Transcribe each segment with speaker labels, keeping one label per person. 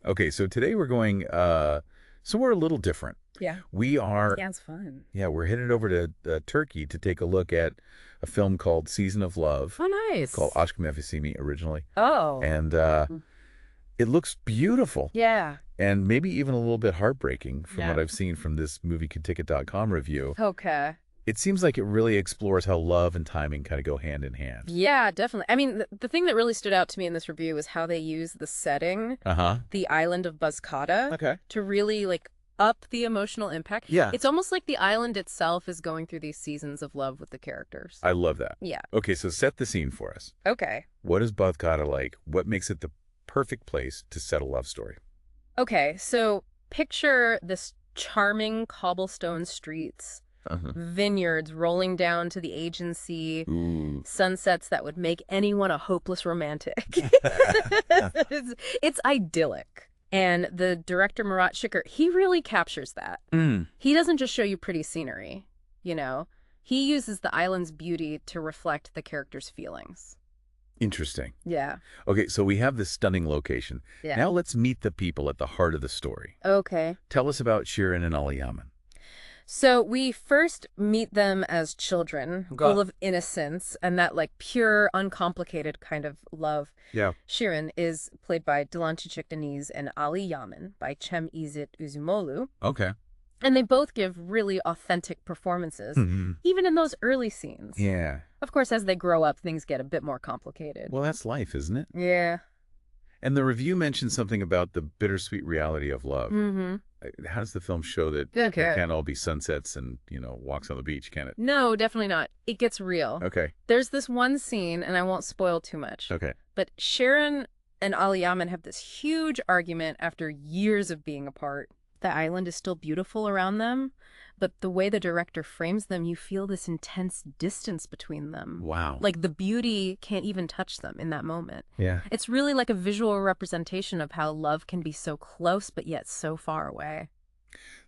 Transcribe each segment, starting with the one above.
Speaker 1: Okay, so today we're going somewhere a little different.
Speaker 2: Yeah.
Speaker 1: We are,
Speaker 2: Sounds fun.
Speaker 1: yeah, we're headed over to Turkey to take a look at a film called Season of Love,
Speaker 2: Oh,
Speaker 1: called
Speaker 2: nice.
Speaker 1: Aşk Mevsimi originally.
Speaker 2: Oh,
Speaker 1: And it looks beautiful
Speaker 2: yeah.
Speaker 1: and maybe even a little bit heartbreaking from
Speaker 2: Yeah.
Speaker 1: what I've seen from this movieticket.com review.
Speaker 2: Okay.
Speaker 1: It seems like it really explores how love and timing kind of go hand in hand.
Speaker 2: Yeah, definitely. I mean, the thing that really stood out to me in this review was how they use the setting,
Speaker 1: Uh-huh.
Speaker 2: the island of Bozcaada,
Speaker 1: Okay.
Speaker 2: to really up the emotional impact.
Speaker 1: Yeah.
Speaker 2: It's almost like the island itself is going through these seasons of love with the characters.
Speaker 1: I love that.
Speaker 2: Yeah.
Speaker 1: Okay, so set the scene for us.
Speaker 2: Okay.
Speaker 1: What is Bozcaada like? What makes it the perfect place to set a love story?
Speaker 2: Okay, so picture this charming cobblestone streets,
Speaker 1: Uh-huh.
Speaker 2: vineyards rolling down to the agency,
Speaker 1: Ooh.
Speaker 2: sunsets that would make anyone a hopeless romantic. It's idyllic. And the director, Murat Şeker, he really captures that.
Speaker 1: Mm.
Speaker 2: He doesn't just show you pretty scenery, you know? He uses the island's beauty to reflect the character's feelings.
Speaker 1: Interesting.
Speaker 2: Yeah.
Speaker 1: Okay, so we have this stunning location.
Speaker 2: Yeah.
Speaker 1: Now let's meet the people at the heart of the story.
Speaker 2: Okay.
Speaker 1: Tell us about Şirin and Ali Yaman.
Speaker 2: So we first meet them as children,
Speaker 1: Okay.
Speaker 2: full of innocence and that pure, uncomplicated kind of love.
Speaker 1: Yeah.
Speaker 2: Şirin is played by Dilan, Çiçek, Deniz, and Ali Yaman by Yiğit Üzümoğlu.
Speaker 1: Okay.
Speaker 2: And they both give really authentic performances,
Speaker 1: Mhm.
Speaker 2: even in those early scenes.
Speaker 1: Yeah.
Speaker 2: Of course, as they grow up, things get a bit more complicated.
Speaker 1: Well, that's life, isn't it?
Speaker 2: Yeah.
Speaker 1: And the review mentioned something about the bittersweet reality of love.
Speaker 2: Mm-hmm.
Speaker 1: How does the film show that
Speaker 2: Okay.
Speaker 1: it can't all be sunsets and, walks on the beach, can it?
Speaker 2: No, definitely not. It gets real.
Speaker 1: Okay.
Speaker 2: There's this one scene, and I won't spoil too much.
Speaker 1: Okay.
Speaker 2: But Şirin and Ali Yaman have this huge argument after years of being apart. The island is still beautiful around them, but the way the director frames them, you feel this intense distance between them.
Speaker 1: Wow.
Speaker 2: Like the beauty can't even touch them in that moment.
Speaker 1: Yeah.
Speaker 2: It's really like a visual representation of how love can be so close, but yet so far away.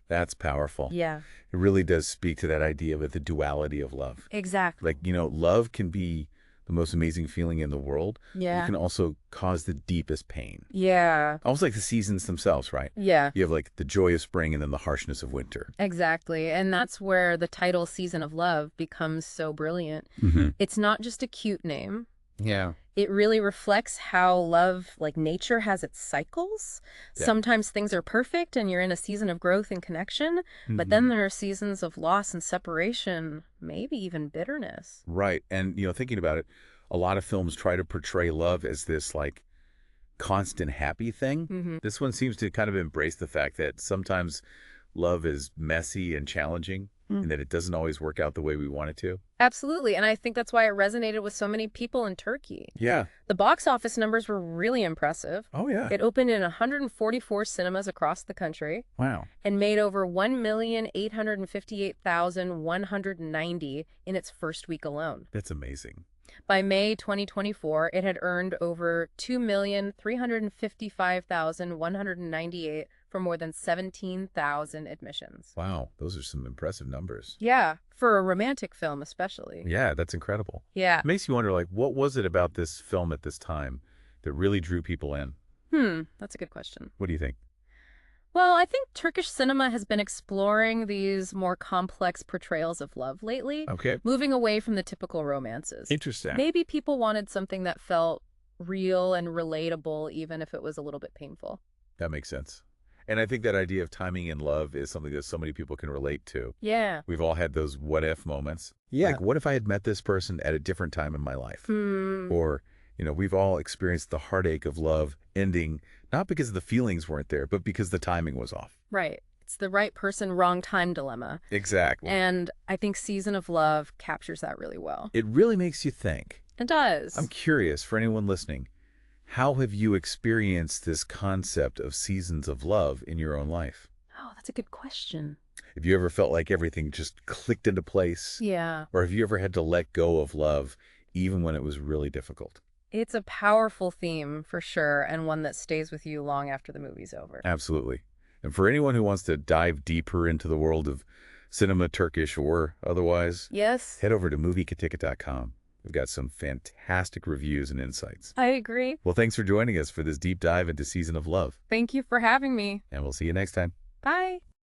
Speaker 1: That's powerful.
Speaker 2: Yeah,
Speaker 1: It really does speak to that idea of the duality of love.
Speaker 2: exactly.
Speaker 1: Like, love can be the most amazing feeling in the world.
Speaker 2: Yeah.
Speaker 1: It can also cause the deepest pain.
Speaker 2: Yeah.
Speaker 1: Almost like the seasons themselves, right?
Speaker 2: Yeah.
Speaker 1: You have like the joy of spring and then the harshness of winter.
Speaker 2: Exactly. And that's where the title Season of Love becomes so brilliant.
Speaker 1: Mm-hmm.
Speaker 2: It's not just a cute name.
Speaker 1: Yeah.
Speaker 2: It really reflects how love, like nature, has its cycles.
Speaker 1: Yeah.
Speaker 2: Sometimes things are perfect and you're in a season of growth and connection, but then there are seasons of loss and separation, maybe even bitterness.
Speaker 1: Right. And, thinking about it, a lot of films try to portray love as this like constant happy thing.
Speaker 2: Mm-hmm.
Speaker 1: This one seems to kind of embrace the fact that sometimes love is messy and challenging and that it doesn't always work out the way we want it to.
Speaker 2: Absolutely. And I think that's why it resonated with so many people in Turkey.
Speaker 1: Yeah.
Speaker 2: The box office numbers were really impressive.
Speaker 1: Oh, yeah.
Speaker 2: It opened in 144 cinemas across the country
Speaker 1: Wow.
Speaker 2: and made over 1,858,190 in its first week alone.
Speaker 1: That's amazing.
Speaker 2: By May 2024, it had earned over 2,355,198 for more than 17,000 admissions.
Speaker 1: Wow. Those are some impressive numbers.
Speaker 2: Yeah, for a romantic film especially.
Speaker 1: Yeah, that's incredible.
Speaker 2: Yeah.
Speaker 1: It makes you wonder, like, what was it about this film at this time that really drew people in?
Speaker 2: That's a good question.
Speaker 1: What do you think?
Speaker 2: Well, I think Turkish cinema has been exploring these more complex portrayals of love lately,
Speaker 1: Okay.
Speaker 2: moving away from the typical romances.
Speaker 1: Interesting.
Speaker 2: Maybe people wanted something that felt real and relatable, even if it was a little bit painful.
Speaker 1: That makes sense. And I think that idea of timing in love is something that so many people can relate to.
Speaker 2: Yeah.
Speaker 1: We've all had those what if moments.
Speaker 3: Yeah.
Speaker 1: Like, what if I had met this person at a different time in my life? Or, we've all experienced the heartache of love ending, not because the feelings weren't there, but because the timing was off.
Speaker 2: Right. It's the right person, wrong time dilemma.
Speaker 1: Exactly.
Speaker 2: And I think Season of Love captures that really well.
Speaker 1: It really makes you think.
Speaker 2: It does.
Speaker 1: I'm curious, for anyone listening, how have you experienced this concept of seasons of love in your own life?
Speaker 2: Oh, that's a good question.
Speaker 1: Have you ever felt like everything just clicked into place?
Speaker 2: Yeah.
Speaker 1: Or have you ever had to let go of love even when it was really difficult?
Speaker 2: It's a powerful theme for sure, and one that stays with you long after the movie's over.
Speaker 1: Absolutely. And for anyone who wants to dive deeper into the world of cinema, Turkish or otherwise,
Speaker 2: Yes.
Speaker 1: head over to movieticket.com. We've got some fantastic reviews and insights.
Speaker 2: I agree.
Speaker 1: Well, thanks for joining us for this deep dive into Season of Love.
Speaker 2: Thank you for having me.
Speaker 1: And we'll see you next time.
Speaker 2: Bye.